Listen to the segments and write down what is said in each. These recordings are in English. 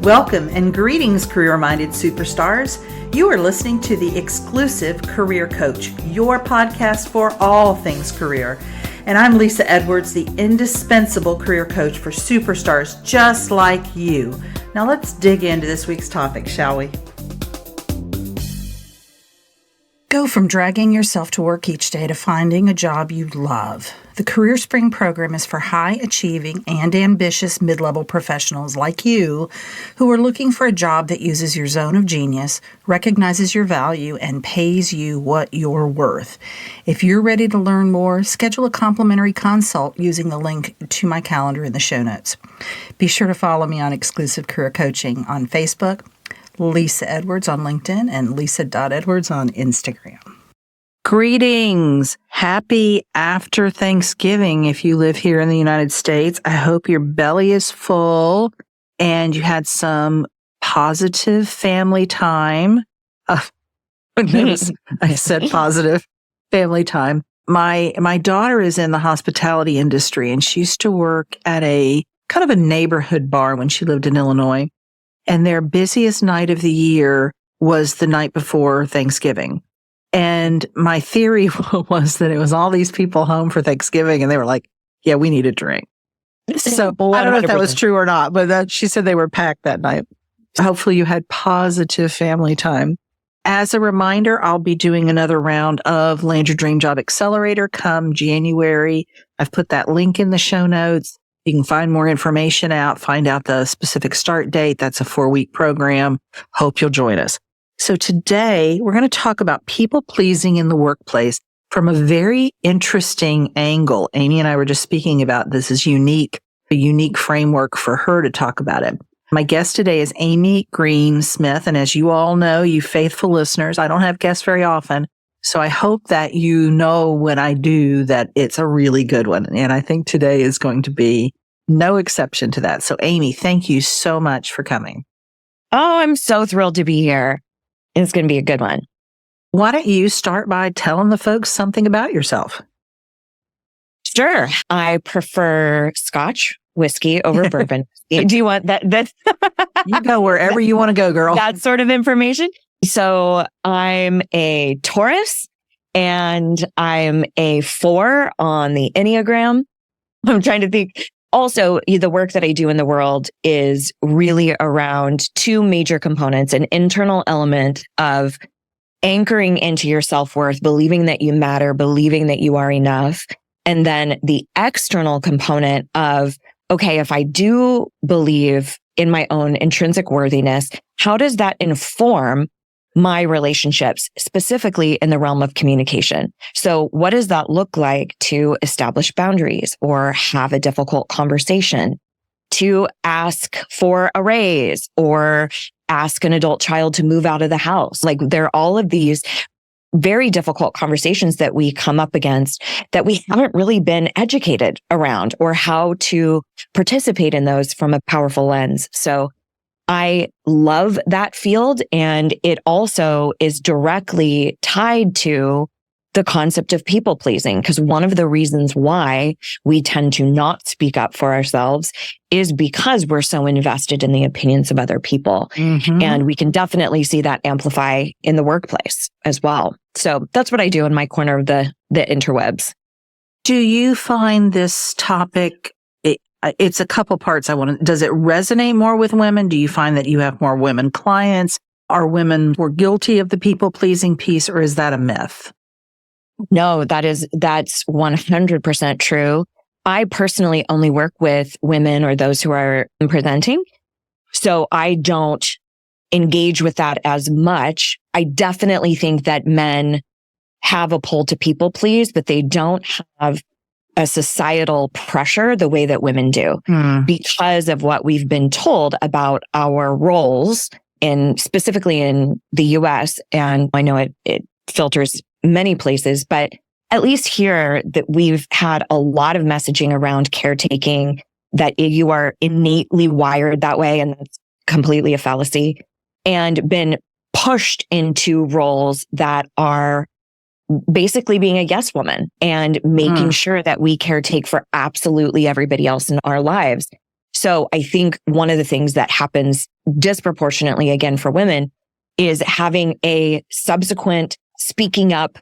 Welcome and greetings, career-minded superstars. You are listening to the exclusive Career Coach, your podcast for all things career. And I'm Lisa Edwards, the indispensable career coach for superstars just like you. Now let's dig into this week's topic, shall we? Go from dragging yourself to work each day to finding a job you love. The Career Spring program is for high-achieving and ambitious mid-level professionals like you who are looking for a job that uses your zone of genius, recognizes your value, and pays you what you're worth. If you're ready to learn more, schedule a complimentary consult using the link to my calendar in the show notes. Be sure to follow me on Exclusive Career Coaching on Facebook, Lisa Edwards on LinkedIn, and Lisa.Edwards on Instagram. Greetings. Happy after Thanksgiving if you live here in the United States. I hope your belly is full and you had some positive family time. Notice I said positive family time. My daughter is in the hospitality industry, and she used to work at a kind of a neighborhood bar when she lived in Illinois. And their busiest night of the year was the night before Thanksgiving. And my theory was that it was all these people home for Thanksgiving, and they were like, yeah, we need a drink. So I don't know if that was true or not, but she said they were packed that night. Hopefully you had positive family time. As a reminder, I'll be doing another round of Land Your Dream Job Accelerator come January. I've put that link in the show notes. You can find more information out, find out the specific start date. That's a 4-week program. Hope you'll join us. So today we're going to talk about people pleasing in the workplace from a very interesting angle. Amy and I were just speaking about this is unique, a unique framework for her to talk about it. My guest today is Amy Green Smith. And as you all know, you faithful listeners, I don't have guests very often. So I hope that you know when I do that it's a really good one. And I think today is going to be no exception to that. So Amy, thank you so much for coming. Oh, I'm so thrilled to be here. It's going to be a good one. Why don't you start by telling the folks something about yourself? Sure. I prefer Scotch whiskey over bourbon. Do you want that? You go wherever you want to go, girl. That sort of information. So I'm a Taurus and I'm a 4 on the Enneagram. I'm trying to think. Also, the work that I do in the world is really around 2 major components, an internal element of anchoring into your self-worth, believing that you matter, believing that you are enough. And then the external component of, okay, if I do believe in my own intrinsic worthiness, how does that inform my relationships, specifically in the realm of communication? So what does that look like to establish boundaries or have a difficult conversation, to ask for a raise or ask an adult child to move out of the house? Like there are all of these very difficult conversations that we come up against that we haven't really been educated around or how to participate in those from a powerful lens. So I love that field, and it also is directly tied to the concept of people pleasing, because one of the reasons why we tend to not speak up for ourselves is because we're so invested in the opinions of other people. Mm-hmm. And we can definitely see that amplify in the workplace as well. So that's what I do in my corner of the interwebs. Do you find this topic, it's a couple parts does it resonate more with women? Do you find that you have more women clients? Are women more guilty of the people pleasing piece, or is that a myth? No, that's 100% true. I personally only work with women or those who are presenting. So I don't engage with that as much. I definitely think that men have a pull to people please, but they don't have a societal pressure the way that women do because of what we've been told about our roles specifically in the US. And I know it filters many places, but at least here that we've had a lot of messaging around caretaking, that you are innately wired that way. And that's completely a fallacy, and been pushed into roles that are basically being a yes woman and making sure that we caretake for absolutely everybody else in our lives. So I think one of the things that happens disproportionately, again, for women is having a subsequent speaking up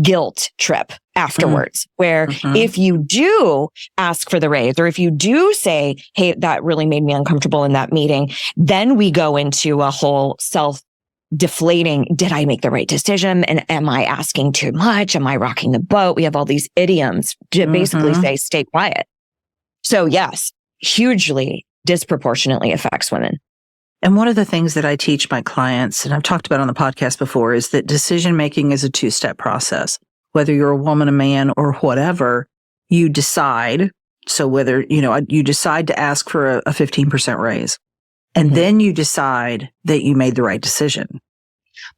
guilt trip afterwards, where if you do ask for the raise, or if you do say, hey, that really made me uncomfortable in that meeting, then we go into a whole self-deflating, did I make the right decision? And am I asking too much? Am I rocking the boat? We have all these idioms to basically say, stay quiet. So yes, hugely disproportionately affects women. And one of the things that I teach my clients, and I've talked about on the podcast before, is that decision-making is a two-step process. Whether you're a woman, a man, or whatever, you decide. So whether, you decide to ask for a 15% raise, and then you decide that you made the right decision.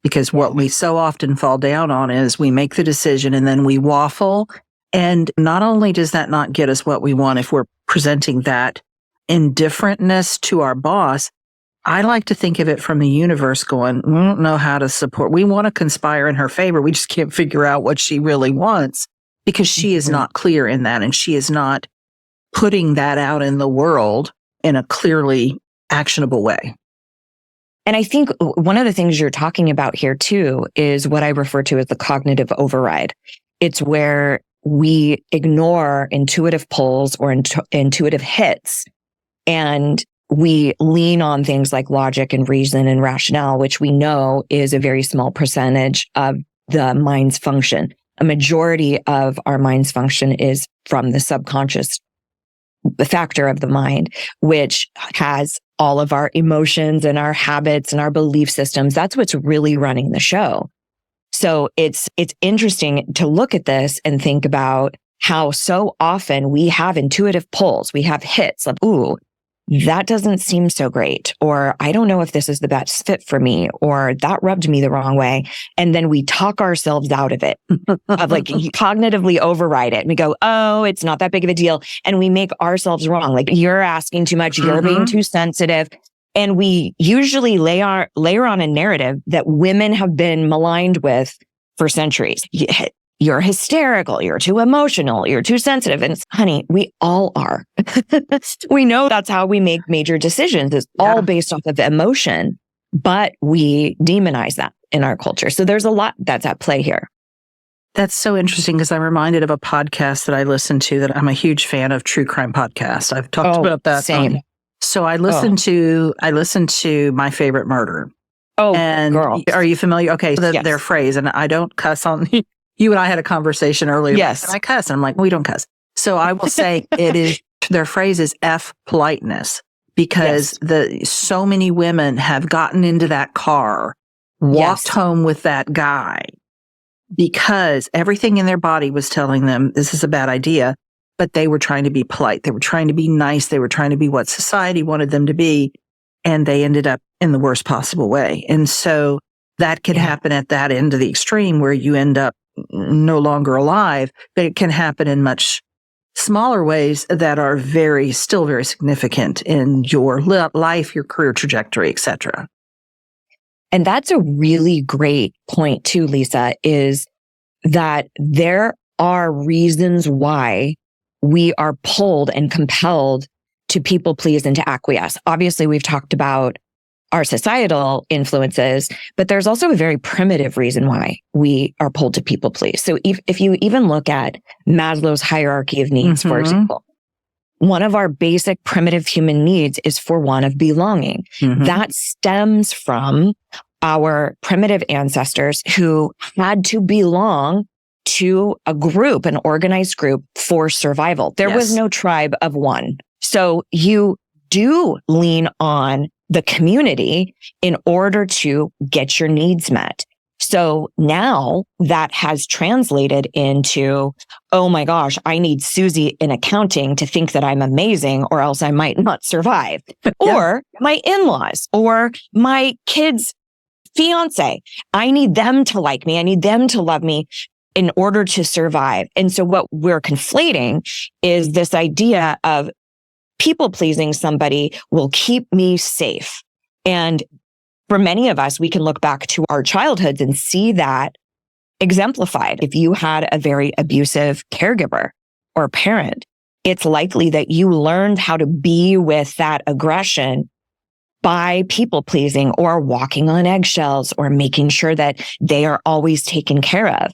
Because what we so often fall down on is we make the decision and then we waffle. And not only does that not get us what we want if we're presenting that indifferentness to our boss, I like to think of it from the universe going, we don't know how to support. We want to conspire in her favor. We just can't figure out what she really wants because she is not clear in that. And she is not putting that out in the world in a clearly actionable way. And I think one of the things you're talking about here too is what I refer to as the cognitive override. It's where we ignore intuitive pulls or intuitive hits, and we lean on things like logic and reason and rationale, which we know is a very small percentage of the mind's function. A majority of our mind's function is from the subconscious factor of the mind, which has all of our emotions and our habits and our belief systems. That's what's really running the show. So it's interesting to look at this and think about how so often we have intuitive pulls. We have hits like, ooh, that doesn't seem so great, or I don't know if this is the best fit for me, or that rubbed me the wrong way. And then we talk ourselves out of it, of like cognitively override it. And we go, oh, it's not that big of a deal. And we make ourselves wrong. Like, you're asking too much, you're being too sensitive. And we usually layer on a narrative that women have been maligned with for centuries. You're hysterical. You're too emotional. You're too sensitive. And honey, we all are. We know that's how we make major decisions. It's all based off of emotion, but we demonize that in our culture. So there's a lot that's at play here. That's so interesting because I'm reminded of a podcast that I listen to that I'm a huge fan of, true crime podcasts. I've talked about that. Same. So I listened to My Favorite Murder. Oh, and girl. Are you familiar? Okay. So Yes. their phrase, and I don't cuss on you and I had a conversation earlier. Yes. And I cuss. And I'm like, we don't cuss. So I will say their phrase is F politeness, because so many women have gotten into that car, walked home with that guy because everything in their body was telling them this is a bad idea, but they were trying to be polite. They were trying to be nice. They were trying to be what society wanted them to be. And they ended up in the worst possible way. And so that can happen at that end of the extreme where you end up no longer alive, but it can happen in much smaller ways that are still very significant in your life, your career trajectory, etc. And that's a really great point too, Lisa, is that there are reasons why we are pulled and compelled to people please and to acquiesce. Obviously, we've talked about our societal influences, but there's also a very primitive reason why we are pulled to people please. So if you even look at Maslow's hierarchy of needs, for example, one of our basic primitive human needs is for one of belonging. That stems from our primitive ancestors who had to belong to a group, an organized group, for survival. There was no tribe of one. So you do lean on the community in order to get your needs met. So now that has translated into, oh my gosh, I need Susie in accounting to think that I'm amazing or else I might not survive. Or my in-laws or my kids' fiance. I need them to like me. I need them to love me in order to survive. And so what we're conflating is this idea of people pleasing somebody will keep me safe. And for many of us, we can look back to our childhoods and see that exemplified. If you had a very abusive caregiver or parent, it's likely that you learned how to be with that aggression by people pleasing or walking on eggshells or making sure that they are always taken care of.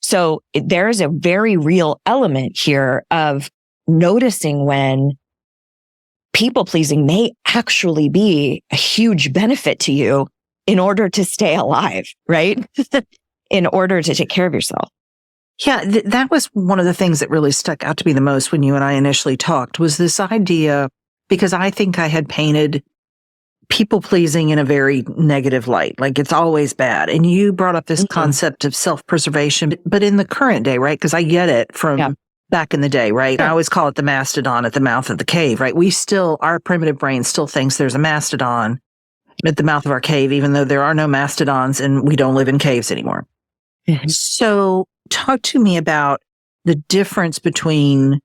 So there is a very real element here of noticing when people pleasing may actually be a huge benefit to you in order to stay alive, right? In order to take care of yourself. Yeah, that was one of the things that really stuck out to me the most when you and I initially talked was this idea, because I think I had painted people pleasing in a very negative light, like it's always bad. And you brought up this concept of self-preservation, but in the current day, right? Because I get it from back in the day, right? I always call it the mastodon at the mouth of the cave, right? Our primitive brain still thinks there's a mastodon at the mouth of our cave, even though there are no mastodons and we don't live in caves anymore. So talk to me about the difference between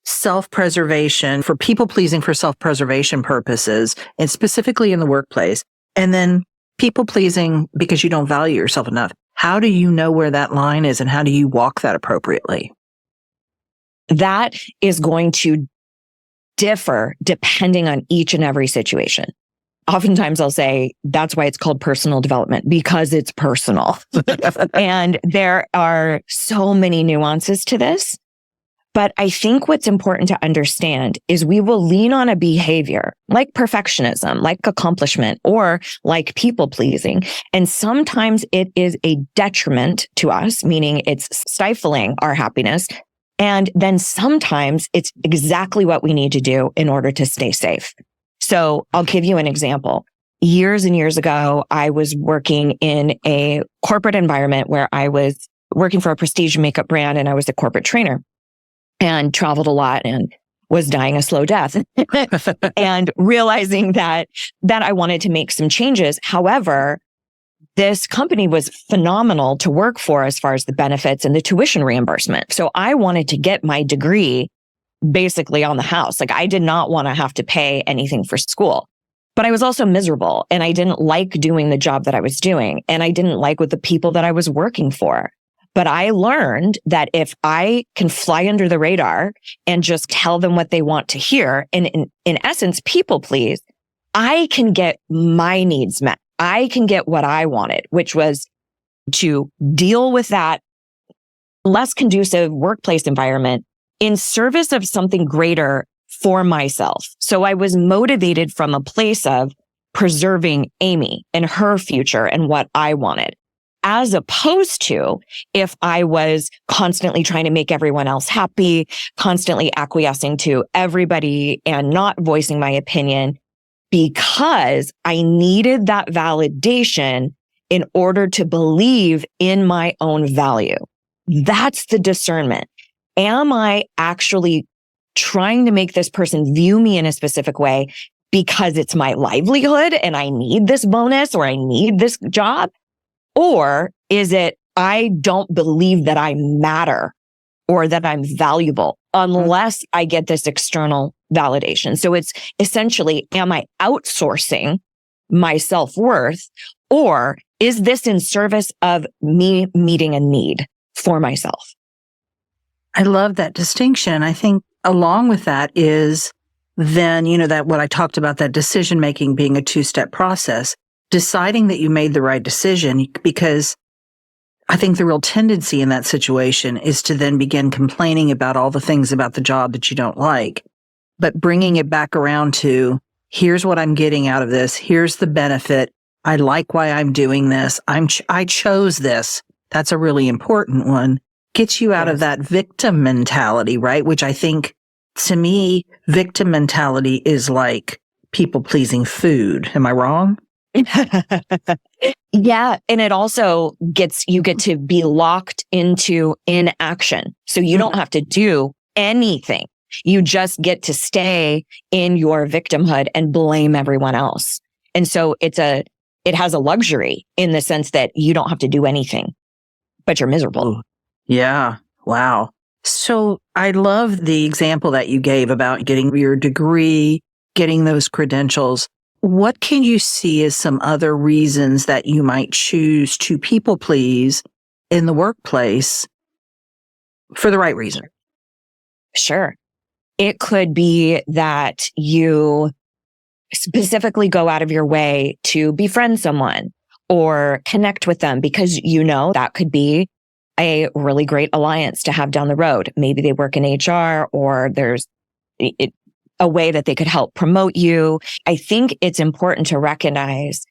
self-preservation for people pleasing for self-preservation purposes, and specifically in the workplace, and then people pleasing because you don't value yourself enough. How do you know where that line is and how do you walk that appropriately? That is going to differ depending on each and every situation. Oftentimes I'll say that's why it's called personal development, because it's personal. And there are so many nuances to this. But I think what's important to understand is we will lean on a behavior like perfectionism, like accomplishment, or like people pleasing. And sometimes it is a detriment to us, meaning it's stifling our happiness. And then sometimes it's exactly what we need to do in order to stay safe. So I'll give you an example. Years and years ago, I was working in a corporate environment where I was working for a prestige makeup brand and I was a corporate trainer and traveled a lot and was dying a slow death and realizing that I wanted to make some changes. However, this company was phenomenal to work for as far as the benefits and the tuition reimbursement. So I wanted to get my degree basically on the house. Like I did not want to have to pay anything for school, but I was also miserable and I didn't like doing the job that I was doing. And I didn't like with the people that I was working for. But I learned that if I can fly under the radar and just tell them what they want to hear, and in essence, people please, I can get my needs met. I can get what I wanted, which was to deal with that less conducive workplace environment in service of something greater for myself. So I was motivated from a place of preserving Amy and her future and what I wanted, as opposed to if I was constantly trying to make everyone else happy, constantly acquiescing to everybody and not voicing my opinion because I needed that validation in order to believe in my own value. That's the discernment. Am I actually trying to make this person view me in a specific way because it's my livelihood and I need this bonus or I need this job? Or is it, I don't believe that I matter or that I'm valuable unless I get this external validation? So it's essentially, am I outsourcing my self-worth, or is this in service of me meeting a need for myself? I love that distinction. I think along with that is then, that what I talked about, that decision making being a two-step process, deciding that you made the right decision, because I think the real tendency in that situation is to then begin complaining about all the things about the job that you don't like, but bringing it back around to, here's what I'm getting out of this. Here's the benefit. I like why I'm doing this. I chose this. That's a really important one. Gets you out of that victim mentality, right? Which I think, to me, victim mentality is like people-pleasing food. Am I wrong? Yeah. And it also you get to be locked into inaction. So you don't have to do anything. You just get to stay in your victimhood and blame everyone else. And so it has a luxury in the sense that you don't have to do anything, but you're miserable. Yeah. Wow. So I love the example that you gave about getting your degree, getting those credentials. What can you see as some other reasons that you might choose to people please in the workplace for the right reason? Sure. It could be that you specifically go out of your way to befriend someone or connect with them because you know that could be a really great alliance to have down the road. Maybe they work in HR or there's a way that they could help promote you. I think it's important to recognize,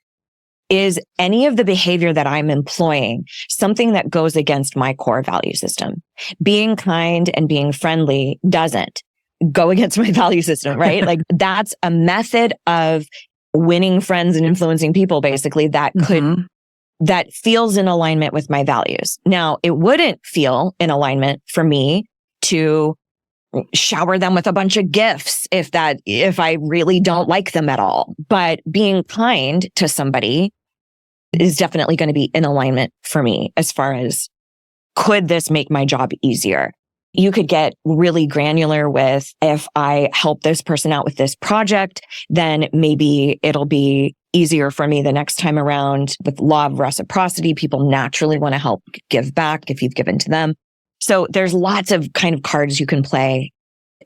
is any of the behavior that I'm employing something that goes against my core value system? Being kind and being friendly doesn't go against my value system, right? Like that's a method of winning friends and influencing people, basically, that could, that feels in alignment with my values. Now, it wouldn't feel in alignment for me to shower them with a bunch of gifts if I really don't like them at all. But being kind to somebody is definitely going to be in alignment for me as far as, could this make my job easier? You could get really granular with, if I help this person out with this project, then maybe it'll be easier for me the next time around. With law of reciprocity, people naturally want to help give back if you've given to them. So there's lots of kind of cards you can play.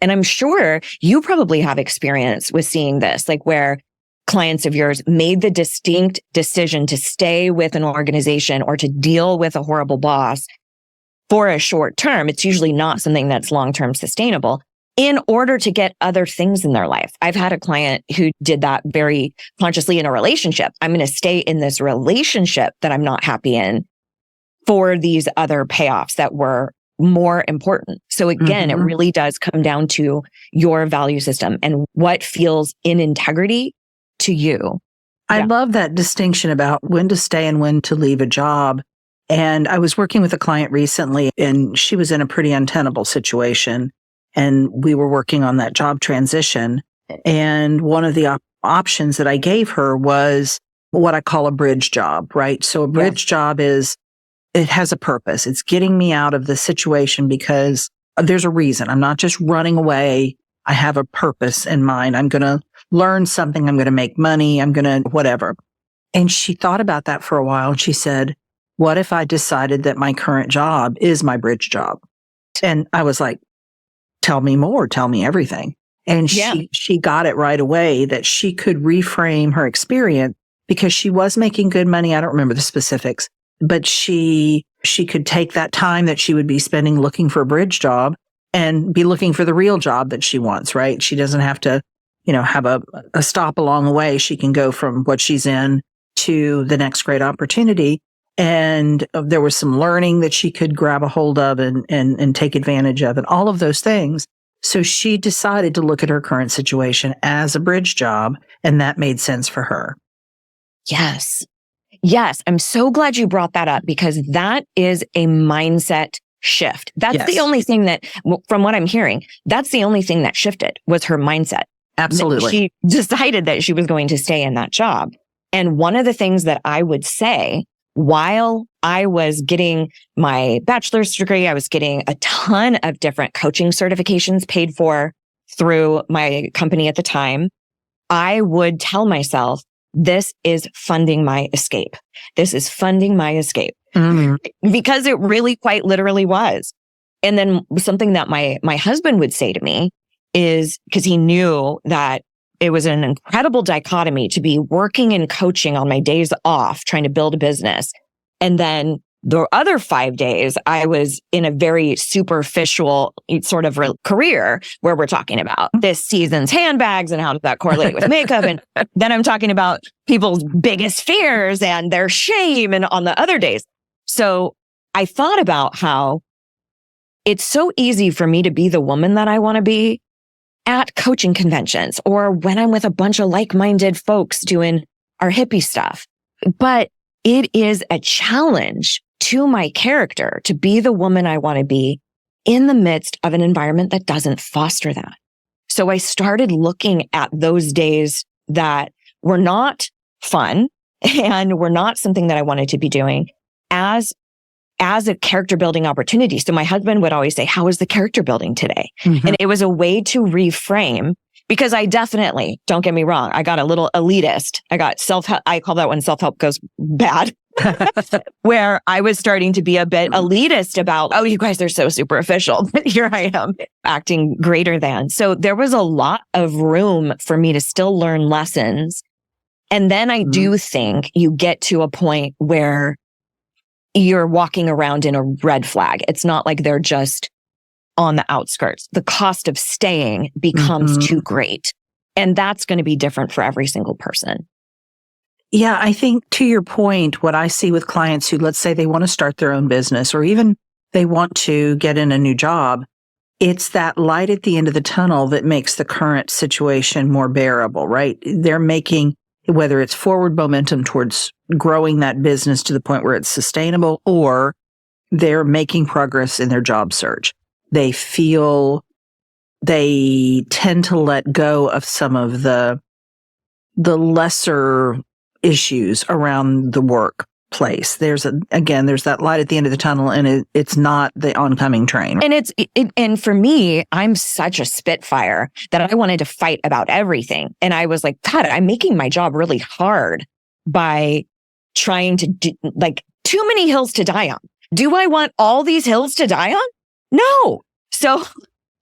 And I'm sure you probably have experience with seeing this, like where clients of yours made the distinct decision to stay with an organization or to deal with a horrible boss for a short term. It's usually not something that's long-term sustainable in order to get other things in their life. I've had a client who did that very consciously in a relationship. I'm going to stay in this relationship that I'm not happy in for these other payoffs that were more important. So again, it really does come down to your value system and what feels in integrity to you. I love that distinction about when to stay and when to leave a job. And I was working with a client recently, and she was in a pretty untenable situation. And we were working on that job transition. And one of the options that I gave her was what I call a bridge job, right? So a bridge job is, it has a purpose. It's getting me out of the situation because there's a reason. I'm not just running away. I have a purpose in mind. I'm going to learn something. I'm going to make money. I'm going to whatever. And she thought about that for a while. And she said, what if I decided that my current job is my bridge job? And I was like, tell me more, tell me everything. And she got it right away that she could reframe her experience because she was making good money. I don't remember the specifics, but she could take that time that she would be spending looking for a bridge job and be looking for the real job that she wants, right? She doesn't have to, have a stop along the way. She can go from what she's in to the next great opportunity. And there was some learning that she could grab a hold of and take advantage of and all of those things. So she decided to look at her current situation as a bridge job, and that made sense for her. Yes. Yes. I'm so glad you brought that up because that is a mindset shift. That's the only thing that, from what I'm hearing, that's the only thing that shifted was her mindset. Absolutely. She decided that she was going to stay in that job. And one of the things that I would say, while I was getting my bachelor's degree, I was getting a ton of different coaching certifications paid for through my company at the time. I would tell myself, this is funding my escape. This is funding my escape. Because it really quite literally was. And then something that my husband would say to me is, because he knew that it was an incredible dichotomy to be working and coaching on my days off, trying to build a business. And then the other 5 days, I was in a very superficial sort of career where we're talking about this season's handbags and how does that correlate with makeup. And then I'm talking about people's biggest fears and their shame and on the other days. So I thought about how it's so easy for me to be the woman that I want to be at coaching conventions or when I'm with a bunch of like-minded folks doing our hippie stuff. But it is a challenge to my character to be the woman I want to be in the midst of an environment that doesn't foster that. So I started looking at those days that were not fun and were not something that I wanted to be doing as a character building opportunity. So my husband would always say, how is the character building today? And it was a way to reframe, because I definitely, don't get me wrong, I got a little elitist. I got self-help. I call that when self-help goes bad. where I was starting to be a bit elitist about, oh, you guys are so superficial. But here I am acting greater than. So there was a lot of room for me to still learn lessons. And then I do think you get to a point where you're walking around in a red flag. It's not like they're just on the outskirts. The cost of staying becomes too great. And that's going to be different for every single person. Yeah, I think to your point, what I see with clients who, let's say they want to start their own business or even they want to get in a new job, it's that light at the end of the tunnel that makes the current situation more bearable, right? They're making, whether it's forward momentum towards growing that business to the point where it's sustainable, or they're making progress in their job search. They tend to let go of some of the lesser issues around the workplace. There's that light at the end of the tunnel, and it's not the oncoming train. And and for me, I'm such a spitfire that I wanted to fight about everything. And I was like, God, I'm making my job really hard by trying to do too many hills to die on. Do I want all these hills to die on? No. So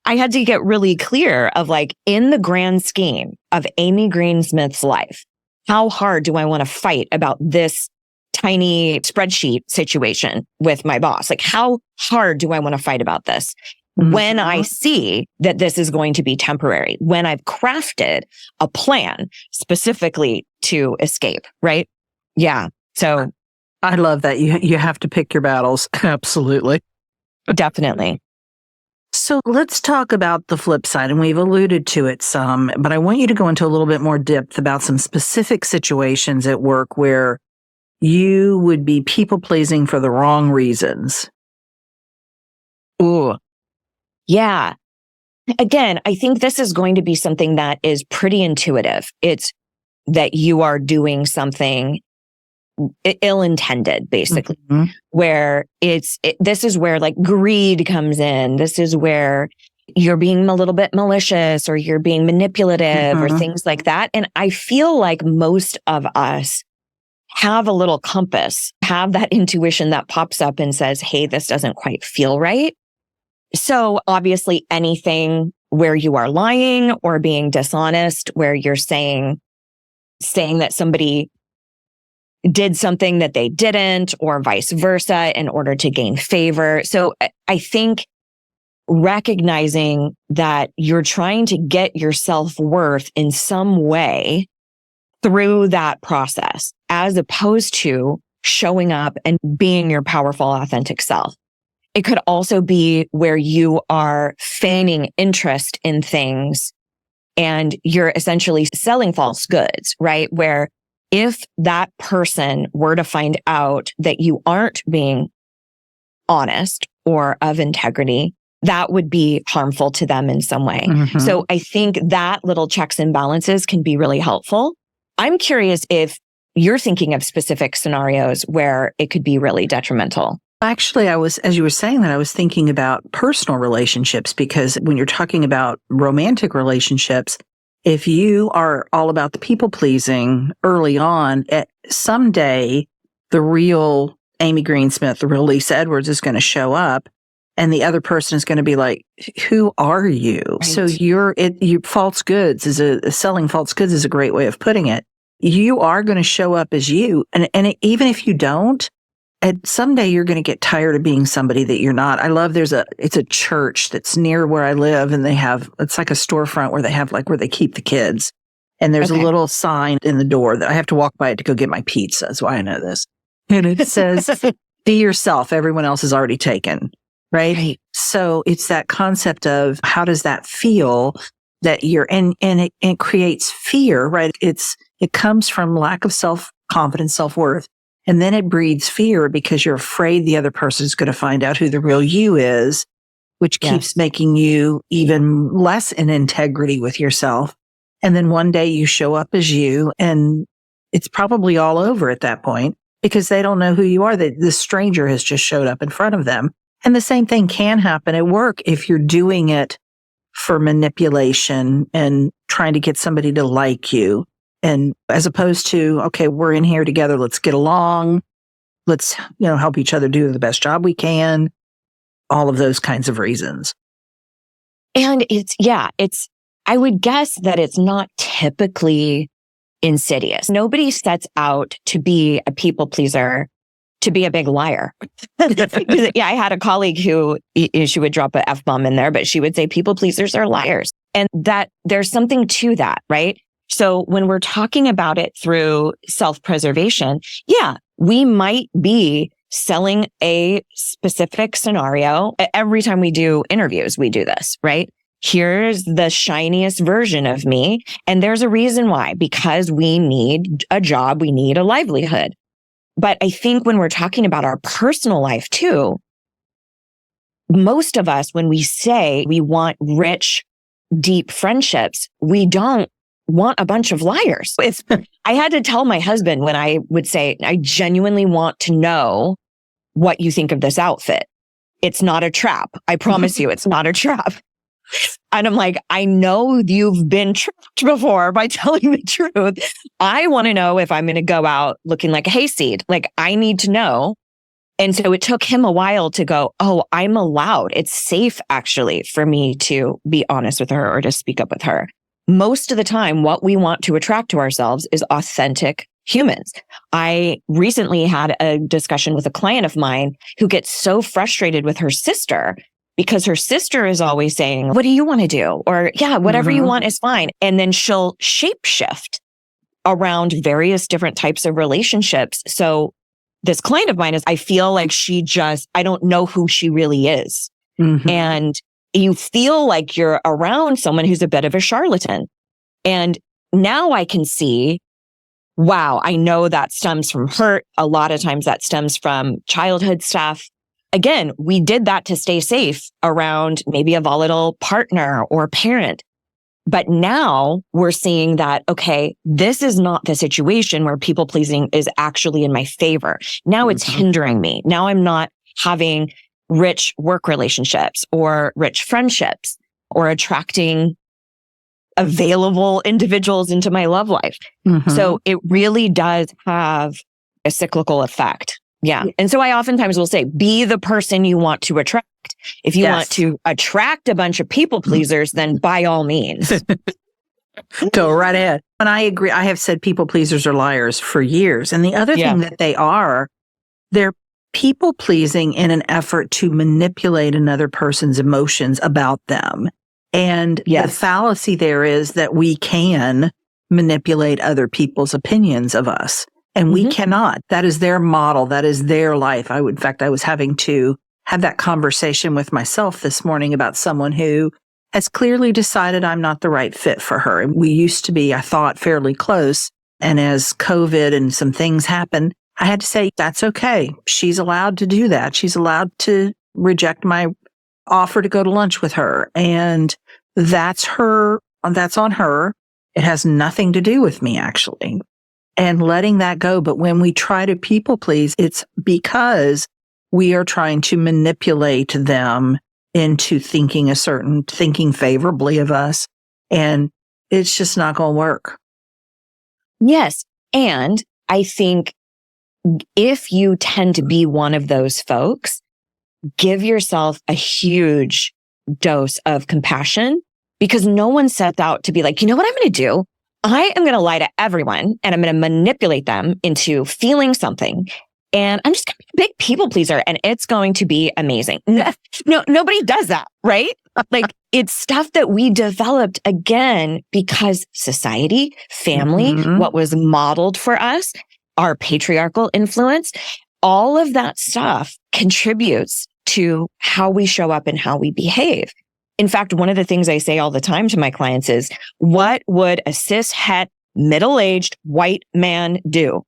I had to get really clear of in the grand scheme of Amy Greensmith's life, how hard do I want to fight about this tiny spreadsheet situation with my boss? How hard do I want to fight about this when I see that this is going to be temporary, when I've crafted a plan specifically to escape, right? Yeah. So I love that. You have to pick your battles. Absolutely. Definitely. So let's talk about the flip side, and we've alluded to it some, but I want you to go into a little bit more depth about some specific situations at work where you would be people-pleasing for the wrong reasons. Ooh. Yeah. Again, I think this is going to be something that is pretty intuitive. It's that you are doing something ill-intended, basically, where this is where greed comes in. This is where you're being a little bit malicious or you're being manipulative or things like that. And I feel like most of us have a little compass, have that intuition that pops up and says, hey, this doesn't quite feel right. So obviously anything where you are lying or being dishonest, where you're saying that somebody did something that they didn't, or vice versa, in order to gain favor. So I think recognizing that you're trying to get your self-worth in some way through that process, as opposed to showing up and being your powerful, authentic self. It could also be where you are feigning interest in things and you're essentially selling false goods, right? Where if that person were to find out that you aren't being honest or of integrity, that would be harmful to them in some way. So I think that little checks and balances can be really helpful. I'm curious if you're thinking of specific scenarios where it could be really detrimental. Actually, as you were saying that, I was thinking about personal relationships, because when you're talking about romantic relationships, if you are all about the people pleasing early on, someday the real Amy Greensmith, the real Lisa Edwards is going to show up, and the other person is going to be like, who are you? Right. So false goods selling false goods is a great way of putting it. You are going to show up as you. And even if you don't, someday you're going to get tired of being somebody that you're not. I love it's a church that's near where I live, and it's like a storefront where they have where they keep the kids. And there's a little sign in the door that I have to walk by it to go get my pizza. That's why I know this. And it says, be yourself. Everyone else is already taken. Right? So it's that concept of how does that feel that and it creates fear, right? It comes from lack of self-confidence, self-worth. And then it breeds fear because you're afraid the other person is going to find out who the real you is, which keeps making you even less in integrity with yourself. And then one day you show up as you, and it's probably all over at that point because they don't know who you are. The stranger has just showed up in front of them. And the same thing can happen at work if you're doing it for manipulation and trying to get somebody to like you. And as opposed to, okay, we're in here together, let's get along. let's, help each other do the best job we can. All of those kinds of reasons. And I would guess that it's not typically insidious. Nobody sets out to be a people pleaser, to be a big liar. Yeah, I had a colleague who, she would drop a F-bomb in there, but she would say people pleasers are liars. And that there's something to that, right? So when we're talking about it through self-preservation, yeah, we might be selling a specific scenario. Every time we do interviews, we do this, right? Here's the shiniest version of me. And there's a reason why, because we need a job, we need a livelihood. But I think when we're talking about our personal life too, most of us, when we say we want rich, deep friendships, we don't want a bunch of liars. I had to tell my husband when I would say, I genuinely want to know what you think of this outfit. It's not a trap. I promise you, it's not a trap. And I'm like, I know you've been trapped before by telling the truth. I want to know if I'm going to go out looking like a hayseed. Like, I need to know. And so it took him a while to go, oh, I'm allowed. It's safe, actually, for me to be honest with her or to speak up with her. Most of the time, what we want to attract to ourselves is authentic humans. I recently had a discussion with a client of mine who gets so frustrated with her sister because her sister is always saying, what do you want to do? Or yeah, whatever you want is fine. And then she'll shapeshift around various different types of relationships. So this client of mine I feel like I don't know who she really is. Mm-hmm. And you feel like you're around someone who's a bit of a charlatan. And now I can see, wow, I know that stems from hurt. A lot of times that stems from childhood stuff. Again, we did that to stay safe around maybe a volatile partner or parent. But now we're seeing that, okay, this is not the situation where people pleasing is actually in my favor. Now it's hindering me. Now I'm not having rich work relationships or rich friendships or attracting available individuals into my love life. Mm-hmm. So it really does have a cyclical effect. Yeah. And so I oftentimes will say, be the person you want to attract. If you want to attract a bunch of people pleasers, then by all means. Go right ahead. And I agree. I have said people pleasers are liars for years. And the other thing that they're people pleasing in an effort to manipulate another person's emotions about them. And the fallacy there is that we can manipulate other people's opinions of us. And we cannot. That is their model. That is their life. I was having to have that conversation with myself this morning about someone who has clearly decided I'm not the right fit for her. And we used to be, I thought, fairly close. And as COVID and some things happened, I had to say, that's okay. She's allowed to do that. She's allowed to reject my offer to go to lunch with her. And that's on her. It has nothing to do with me, actually. And letting that go. But when we try to people please, it's because we are trying to manipulate them into thinking favorably of us. And it's just not going to work. Yes. And I think if you tend to be one of those folks, give yourself a huge dose of compassion, because no one sets out to be like, you know what I'm going to do? I am going to lie to everyone and I'm going to manipulate them into feeling something. And I'm just going to be a big people pleaser and it's going to be amazing. No, nobody does that, right? Like, it's stuff that we developed again because society, family, what was modeled for us, our patriarchal influence, all of that stuff contributes to how we show up and how we behave. In fact, one of the things I say all the time to my clients is, what would a cis-het, middle-aged white man do?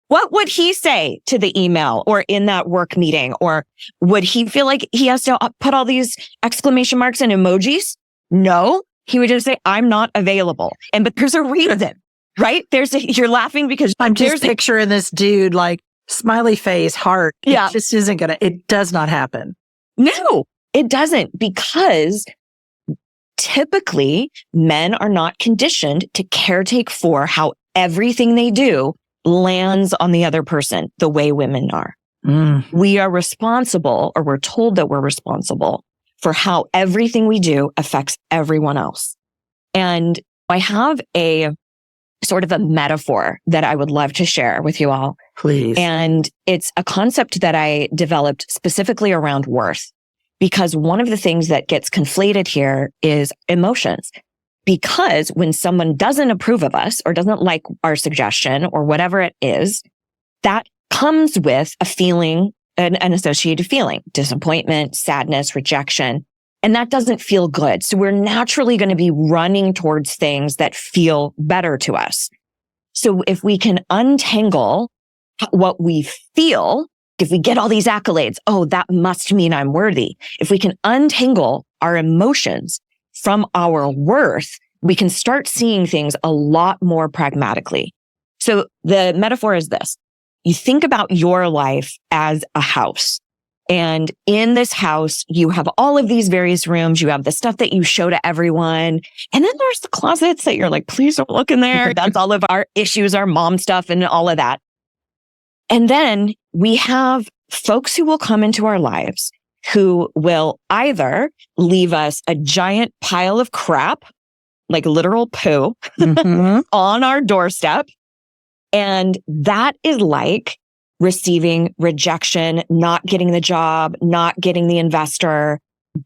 What would he say to the email or in that work meeting? Or would he feel like he has to put all these exclamation marks and emojis? No, he would just say, I'm not available. But there's a reason, right? You're laughing because I'm just picturing this dude like smiley face, heart. Yeah. It just it does not happen. No. It doesn't, because typically men are not conditioned to caretake for how everything they do lands on the other person the way women are. We are responsible, or we're told that we're responsible for how everything we do affects everyone else. And I have a sort of a metaphor that I would love to share with you all. Please. And it's a concept that I developed specifically around worth, because one of the things that gets conflated here is emotions. Because when someone doesn't approve of us or doesn't like our suggestion or whatever it is, that comes with a feeling, an associated feeling, disappointment, sadness, rejection. And that doesn't feel good. So we're naturally going to be running towards things that feel better to us. So if we can untangle what we feel, if we get all these accolades, oh, that must mean I'm worthy. If we can untangle our emotions from our worth, we can start seeing things a lot more pragmatically. So the metaphor is this. You think about your life as a house. And in this house, you have all of these various rooms. You have the stuff that you show to everyone. And then there's the closets that you're like, please don't look in there. That's all of our issues, our mom stuff and all of that. And then we have folks who will come into our lives who will either leave us a giant pile of crap, like literal poo, on our doorstep. And that is like receiving rejection, not getting the job, not getting the investor,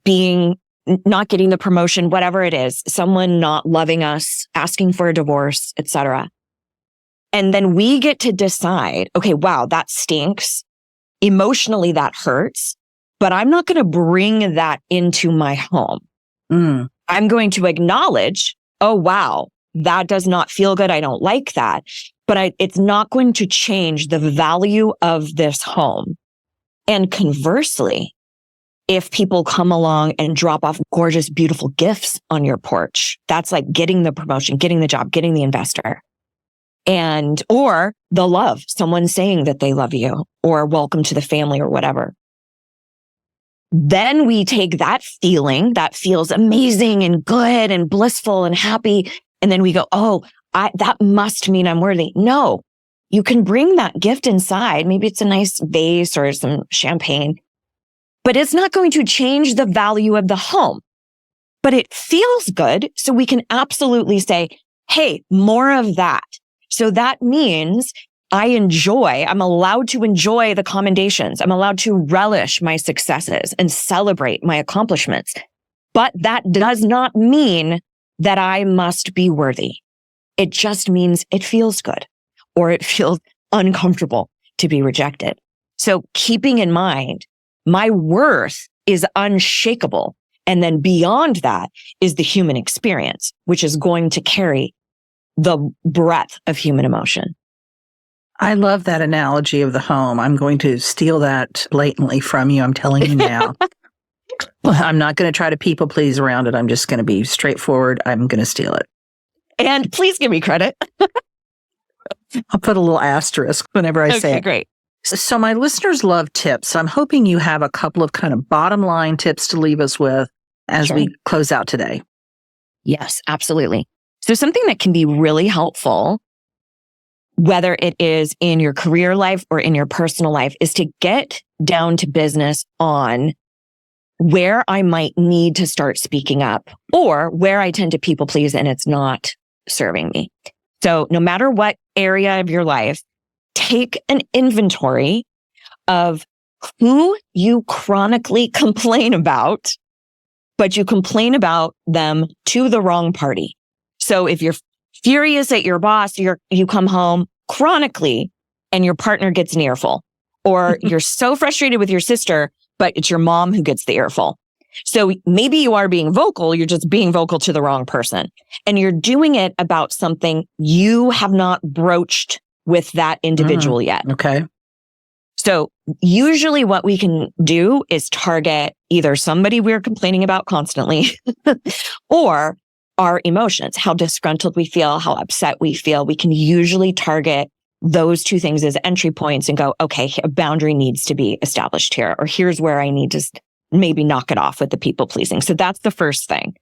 not getting the promotion, whatever it is, someone not loving us, asking for a divorce, etc. And then we get to decide, okay, wow, that stinks. Emotionally, that hurts, but I'm not going to bring that into my home. I'm going to acknowledge, oh, wow, that does not feel good. I don't like that. But it's not going to change the value of this home. And conversely, if people come along and drop off gorgeous, beautiful gifts on your porch, that's like getting the promotion, getting the job, getting the investor. Or the love, someone saying that they love you, or welcome to the family or whatever. Then we take that feeling that feels amazing and good and blissful and happy. And then we go, oh, that must mean I'm worthy. No, you can bring that gift inside. Maybe it's a nice vase or some champagne, but it's not going to change the value of the home. But it feels good. So we can absolutely say, hey, more of that. So that means I'm allowed to enjoy the commendations. I'm allowed to relish my successes and celebrate my accomplishments. But that does not mean that I must be worthy. It just means it feels good, or it feels uncomfortable to be rejected. So keeping in mind, my worth is unshakable. And then beyond that is the human experience, which is going to carry the breadth of human emotion. I love that analogy of the home. I'm going to steal that blatantly from you. I'm telling you now. I'm not going to try to people please around it. I'm just going to be straightforward. I'm going to steal it. And please give me credit. I'll put a little asterisk whenever I say it. Okay, great. So my listeners love tips. I'm hoping you have a couple of kind of bottom line tips to leave us with as we close out today. Yes, absolutely. So something that can be really helpful, whether it is in your career life or in your personal life, is to get down to business on where I might need to start speaking up, or where I tend to people please and it's not serving me. So no matter what area of your life, take an inventory of who you chronically complain about, but you complain about them to the wrong party. So if you're furious at your boss, you come home chronically and your partner gets an earful, or you're so frustrated with your sister, but it's your mom who gets the earful. So maybe you are being vocal, you're just being vocal to the wrong person. And you're doing it about something you have not broached with that individual yet. Okay. So usually what we can do is target either somebody we're complaining about constantly or our emotions, how disgruntled we feel, how upset we feel. We can usually target those two things as entry points and go, okay, a boundary needs to be established here, or here's where I need to maybe knock it off with the people pleasing. So that's the first thing.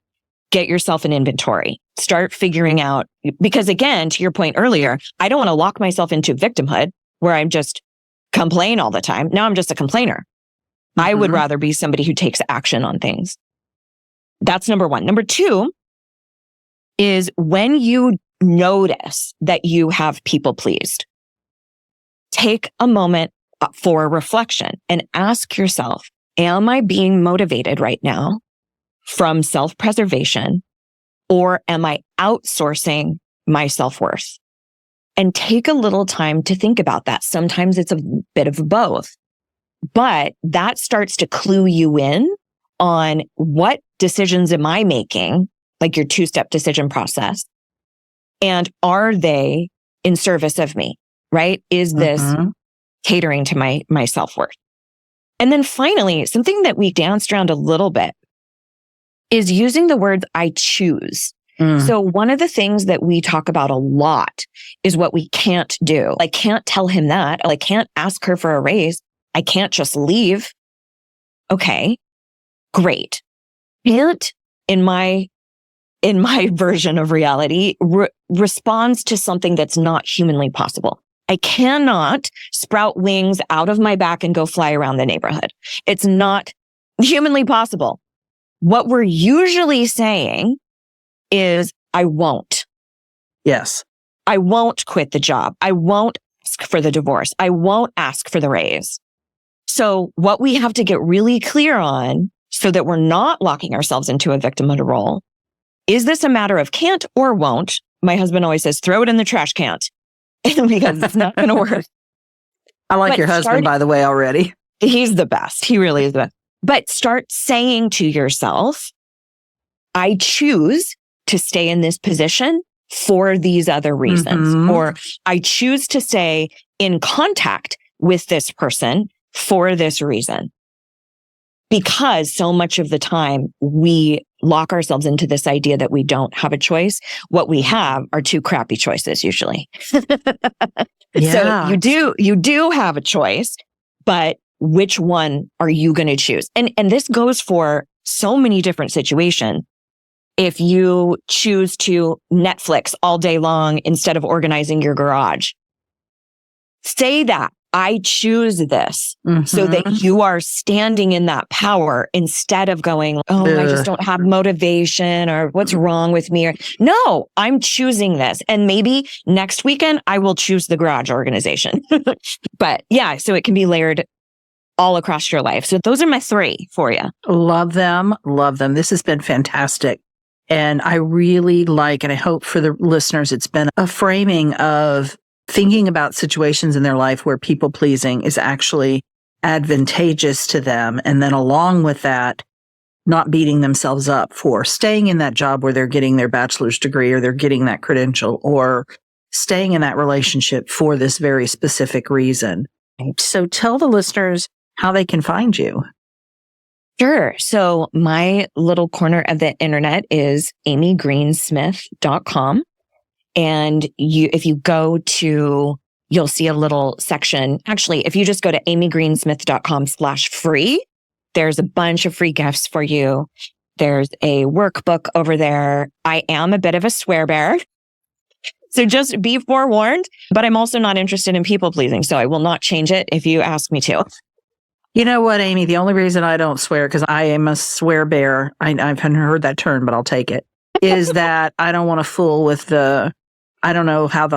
get yourself an inventory. Start figuring out, because again, to your point earlier, I don't want to lock myself into victimhood where I'm just complain all the time. Now I'm just a complainer. I would rather be somebody who takes action on things. That's number one. Number two is when you notice that you have people pleased, take a moment for reflection and ask yourself, am I being motivated right now from self-preservation, or am I outsourcing my self-worth? And take a little time to think about that. Sometimes it's a bit of both, but that starts to clue you in on what decisions am I making, like your two-step decision process, and are they in service of me, right? Is this catering to my self-worth? And then finally, something that we danced around a little bit is using the words I choose. So one of the things that we talk about a lot is what we can't do. I can't tell him that. I can't ask her for a raise. I can't just leave. Okay, great. Can't, in my version of reality, responds to something that's not humanly possible. I cannot sprout wings out of my back and go fly around the neighborhood. It's not humanly possible. What we're usually saying is, I won't. Yes. I won't quit the job. I won't ask for the divorce. I won't ask for the raise. So what we have to get really clear on so that we're not locking ourselves into a victimhood role, is this a matter of can't or won't? My husband always says, throw it in the trash can because it's not going to work. I like your husband, by the way, already. He's the best. He really is the best. But start saying to yourself, I choose to stay in this position for these other reasons, or I choose to stay in contact with this person for this reason. Because so much of the time we lock ourselves into this idea that we don't have a choice. What we have are two crappy choices usually. Yeah. So you do have a choice, but which one are you going to choose? And this goes for so many different situations. If you choose to Netflix all day long instead of organizing your garage, say that I choose this so that you are standing in that power instead of going, oh, I just don't have motivation, or what's wrong with me? Or, no, I'm choosing this. And maybe next weekend I will choose the garage organization. But yeah, so it can be layered all across your life. So those are my three for you. Love them. Love them. This has been fantastic. And I really like, and I hope for the listeners, it's been a framing of thinking about situations in their life where people pleasing is actually advantageous to them. And then along with that, not beating themselves up for staying in that job where they're getting their bachelor's degree or they're getting that credential, or staying in that relationship for this very specific reason. So tell the listeners how they can find you. Sure. So my little corner of the internet is amygreensmith.com. And if you go to, you'll see a little section. Actually, if you just go to amygreensmith.com/free, there's a bunch of free gifts for you. There's a workbook over there. I am a bit of a swear bear, so just be forewarned, but I'm also not interested in people pleasing. So I will not change it if you ask me to. You know what, Amy? The only reason I don't swear, because I am a swear bear, I haven't heard that term, but I'll take it, is that I don't want to fool with I don't know how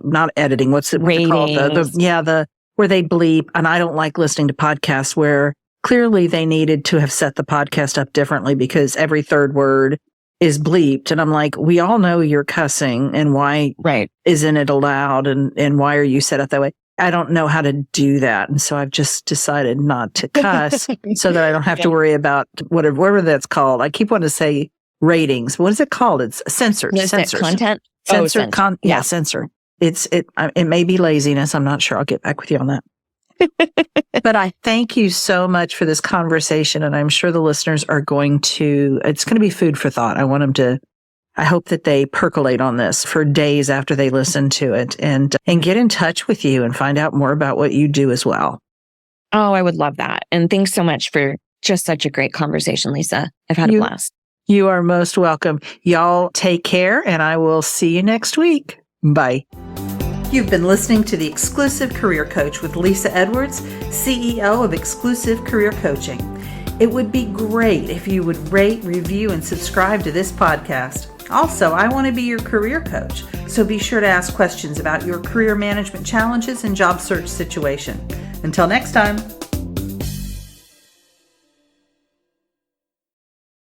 not editing, what's it called? Where they bleep. And I don't like listening to podcasts where clearly they needed to have set the podcast up differently because every third word is bleeped. And I'm like, we all know you're cussing, and why isn't it allowed? And why are you set up that way? I don't know how to do that. And so I've just decided not to cuss so that I don't have to worry about whatever that's called. I keep wanting to say ratings. What is it called? It's censored. Content? Censored. Censor. It may be laziness. I'm not sure. I'll get back with you on that. But I thank you so much for this conversation. And I'm sure the listeners are it's going to be food for thought. I hope that they percolate on this for days after they listen to it and get in touch with you and find out more about what you do as well. Oh, I would love that. And thanks so much for just such a great conversation, Lisa. I've had a blast. You are most welcome. Y'all take care, and I will see you next week. Bye. You've been listening to The Exclusive Career Coach with Lisa Edwards, CEO of Exclusive Career Coaching. It would be great if you would rate, review, and subscribe to this podcast. Also, I want to be your career coach, so be sure to ask questions about your career management challenges and job search situation. Until next time.